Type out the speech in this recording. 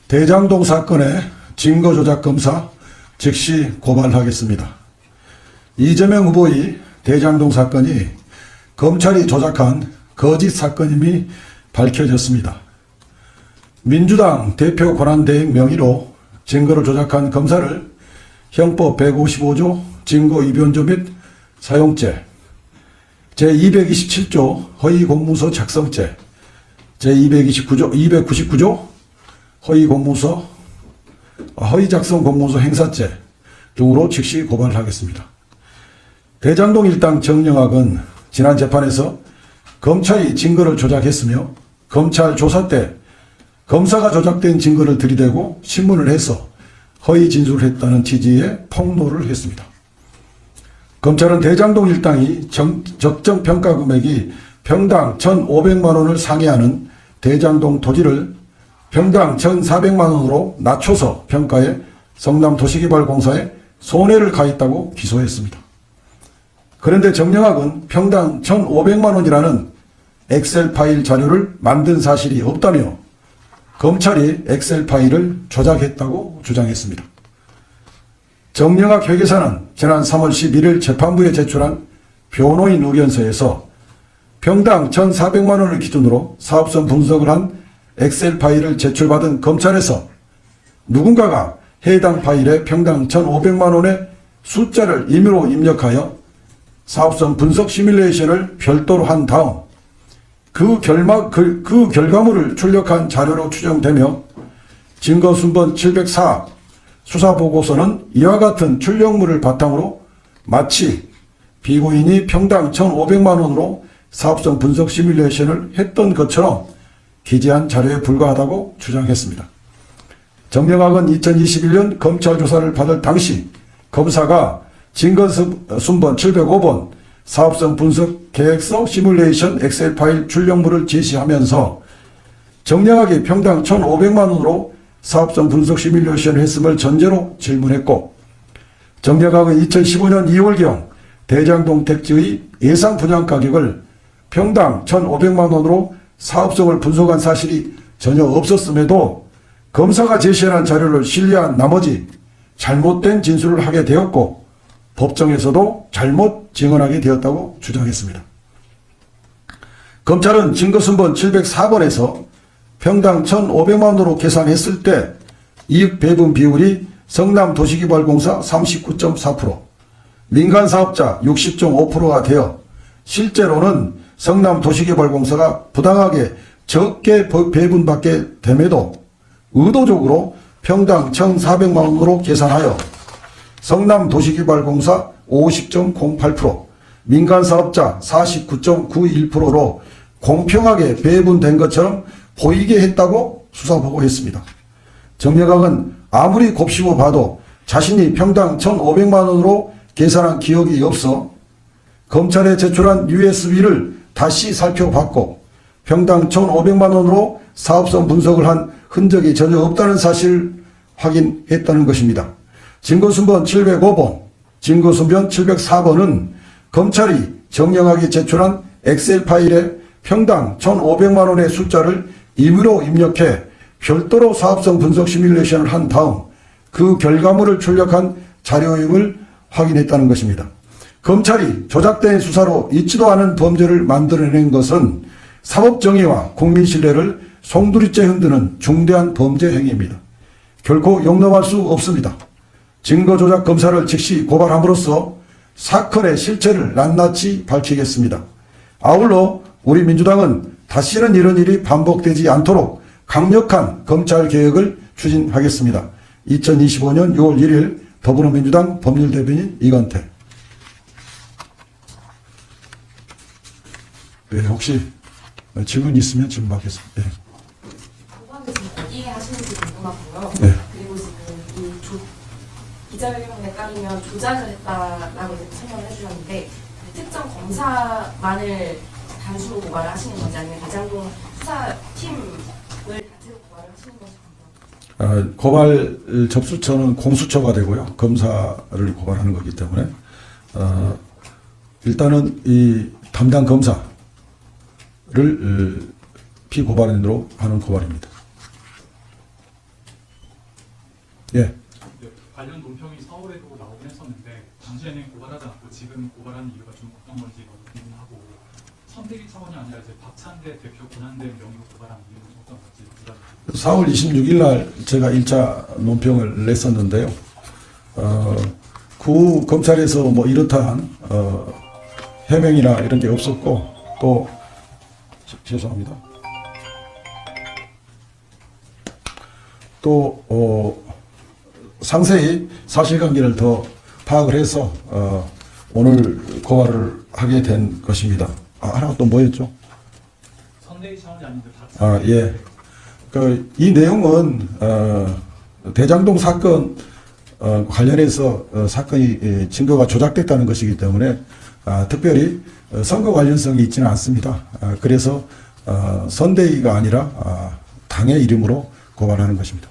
대장동 사건의 증거조작 검사 즉시 고발하겠습니다. 이재명 후보의 대장동 사건이 검찰이 조작한 거짓 사건임이 밝혀졌습니다. 민주당 대표 권한대행 명의로 증거를 조작한 검사를 형법 155조 증거이변조 및 사용죄, 제227조 허위공문서 작성죄, 제299조 허위작성 공문서 행사죄 등으로 즉시 고발하겠습니다. 대장동 일당 정영학은 지난 재판에서 검찰이 증거를 조작했으며 검찰 조사 때 검사가 조작된 증거를 들이대고 신문을 해서 허위 진술을 했다는 취지의 폭로를 했습니다. 검찰은 대장동 일당이 적정 평가 금액이 평당 1,500만 원을 상회하는 대장동 토지를 평당 1,400만 원으로 낮춰서 평가해 성남도시개발공사에 손해를 가했다고 기소했습니다. 그런데 정영학은 평당 1,500만 원이라는 엑셀 파일 자료를 만든 사실이 없다며 검찰이 엑셀 파일을 조작했다고 주장했습니다. 정영학 회계사는 지난 3월 11일 재판부에 제출한 변호인 의견서에서 평당 1,400만 원을 기준으로 사업성 분석을 한 엑셀 파일을 제출받은 검찰에서 누군가가 해당 파일에 평당 1,500만 원의 숫자를 임의로 입력하여 사업성 분석 시뮬레이션을 별도로 한 다음 그 결과물을 출력한 자료로 추정되며 증거순번 704 수사보고서는 이와 같은 출력물을 바탕으로 마치 피고인이 평당 1,500만 원으로 사업성 분석 시뮬레이션을 했던 것처럼 기재한 자료에 불과하다고 주장했습니다. 정영학은 2021년 검찰 조사를 받을 당시 검사가 증거순번 705번 사업성 분석 계획서 시뮬레이션 엑셀 파일 출력물을 제시하면서 정영학이 평당 1,500만 원으로 사업성 분석 시뮬레이션을 했음을 전제로 질문했고, 정영학은 2015년 2월경 대장동 택지의 예상 분양 가격을 평당 1,500만 원으로 사업성을 분석한 사실이 전혀 없었음에도 검사가 제시한 자료를 신뢰한 나머지 잘못된 진술을 하게 되었고 법정에서도 잘못 증언하게 되었다고 주장했습니다. 검찰은 증거순번 704번에서 평당 1,500만 원으로 계산했을 때 이익 배분 비율이 성남도시개발공사 39.4%, 민간사업자 60.5%가 되어 실제로는 성남도시개발공사가 부당하게 적게 배분받게 됨에도 의도적으로 평당 1,400만 원으로 계산하여 성남도시개발공사 50.08%, 민간사업자 49.91%로 공평하게 배분된 것처럼 보이게 했다고 수사보고했습니다. 정영학은 아무리 곱씹어 봐도 자신이 평당 1,500만 원으로 계산한 기억이 없어 검찰에 제출한 USB를 다시 살펴봤고 평당 1,500만 원으로 사업성 분석을 한 흔적이 전혀 없다는 사실을 확인했다는 것입니다. 증거순번 705번, 증거순번 704번은 검찰이 정영학이 제출한 엑셀 파일에 평당 1,500만 원의 숫자를 임의로 입력해 별도로 사업성 분석 시뮬레이션을 한 다음 그 결과물을 출력한 자료임을 확인했다는 것입니다. 검찰이 조작된 수사로 있지도 않은 범죄를 만들어낸 것은 사법정의와 국민신뢰를 송두리째 흔드는 중대한 범죄 행위입니다. 결코 용납할 수 없습니다. 증거조작 검사를 즉시 고발함으로써 사건의 실체를 낱낱이 밝히겠습니다. 아울러 우리 민주당은 다시는 이런 일이 반복되지 않도록 강력한 검찰개혁을 추진하겠습니다. 2025년 6월 1일 더불어민주당 법률대변인 이건태. 네, 혹시 질문 있으면 질문하겠습니다. 네. 이해하시는지 궁금하고요. 네. 그리고 지금 이 기자회견에 따르면 조작을 했다라고 설명을 해주셨는데 특정 검사만을 단수로 고발을 하시는 건지 아니면 대장동 수사팀을 단체로 고발을 하시는 건지 궁금합니다. 고발 접수처는 공수처가 되고요. 검사를 고발하는 거기 때문에 일단은 이 담당 검사를 피고발인으로 하는 고발입니다. 예. 네, 관련 논평이 서울에도 나오긴 했었는데 당시에는 고발하지 않고 지금 고발하는 이유가 좀 어떤 건지 너무 궁금하고 선대위 차원이 아니라 이제 박찬대 대표 권한대 명의로 고발한 이유는 어떤 건지 부탁드립니다. 4월 26일 날 제가 1차 논평을 냈었는데요. 구 검찰에서 뭐 이렇다한 해명이나 이런 게 없었고 또 죄송합니다. 또 상세히 사실관계를 더 파악을 해서 오늘 고발을 하게 된 것입니다. 하나가 또 뭐였죠? 선대위 차원이 아닌데 박찬대 예. 이 내용은 대장동 사건 관련해서 사건이 증거가 조작됐다는 것이기 때문에 특별히 선거 관련성이 있지는 않습니다. 그래서 선대위가 아니라 당의 이름으로 고발하는 것입니다.